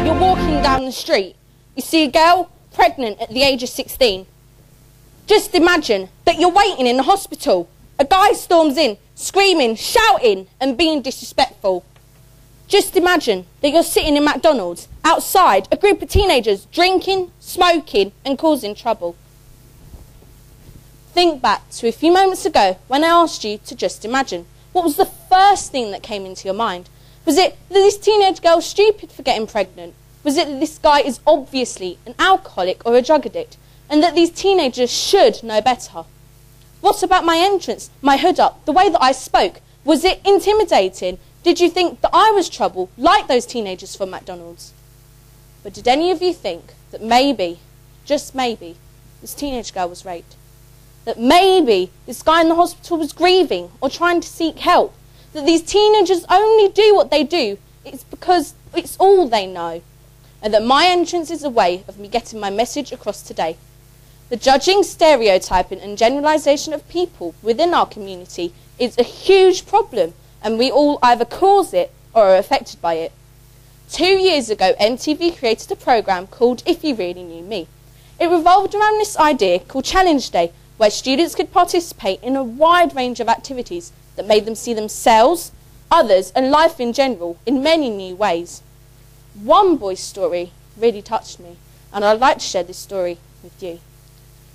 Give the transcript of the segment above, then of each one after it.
you're walking down the street, you see a girl pregnant at the age of 16. Just imagine that you're waiting in the hospital. A guy storms in, screaming, shouting and being disrespectful. Just imagine that you're sitting in McDonald's, outside, a group of teenagers drinking, smoking and causing trouble. Think back to a few moments ago when I asked you to just imagine. What was the first thing that came into your mind? Was it that this teenage girl's stupid for getting pregnant? Was it that this guy is obviously an alcoholic or a drug addict and that these teenagers should know better? What about my entrance, my hood up, the way that I spoke? Was it intimidating? Did you think that I was trouble, like those teenagers from McDonald's? But did any of you think that maybe, just maybe, this teenage girl was raped? That maybe this guy in the hospital was grieving or trying to seek help? That these teenagers only do what they do, it's because it's all they know? And that my entrance is a way of me getting my message across today. The judging, stereotyping and generalisation of people within our community is a huge problem, and we all either cause it or are affected by it. 2 years ago, NTV created a programme called If You Really Knew Me. It revolved around this idea called Challenge Day, where students could participate in a wide range of activities that made them see themselves, others and life in general in many new ways. One boy's story really touched me, and I'd like to share this story with you.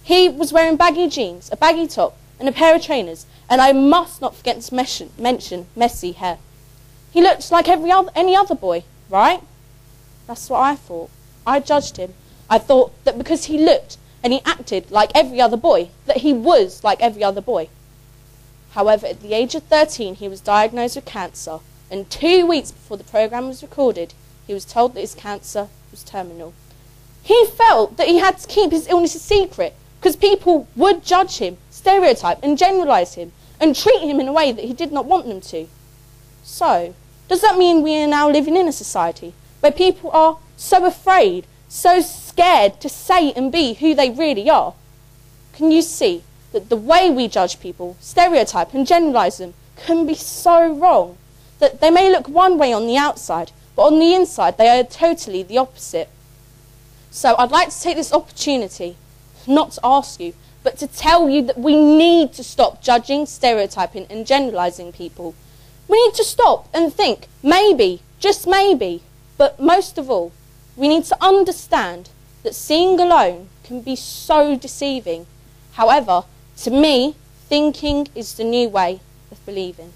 He was wearing baggy jeans, a baggy top and a pair of trainers, and I must not forget to mention messy hair. He looked like any other boy, right? That's what I thought. I judged him. I thought that because he looked and he acted like every other boy, that he was like every other boy. However, at the age of 13, he was diagnosed with cancer, and 2 weeks before the programme was recorded, he was told that his cancer was terminal. He felt that he had to keep his illness a secret, because people would judge him, stereotype and generalise him, and treat him in a way that he did not want them to. So, does that mean we are now living in a society where people are so afraid, so scared to say and be who they really are? Can you see that the way we judge people, stereotype and generalise them can be so wrong? That they may look one way on the outside, but on the inside they are totally the opposite. So I'd like to take this opportunity not to ask you, but to tell you that we need to stop judging, stereotyping and generalising people. We need to stop and think, maybe, just maybe, but most of all, we need to understand that seeing alone can be so deceiving. However, to me, thinking is the new way of believing.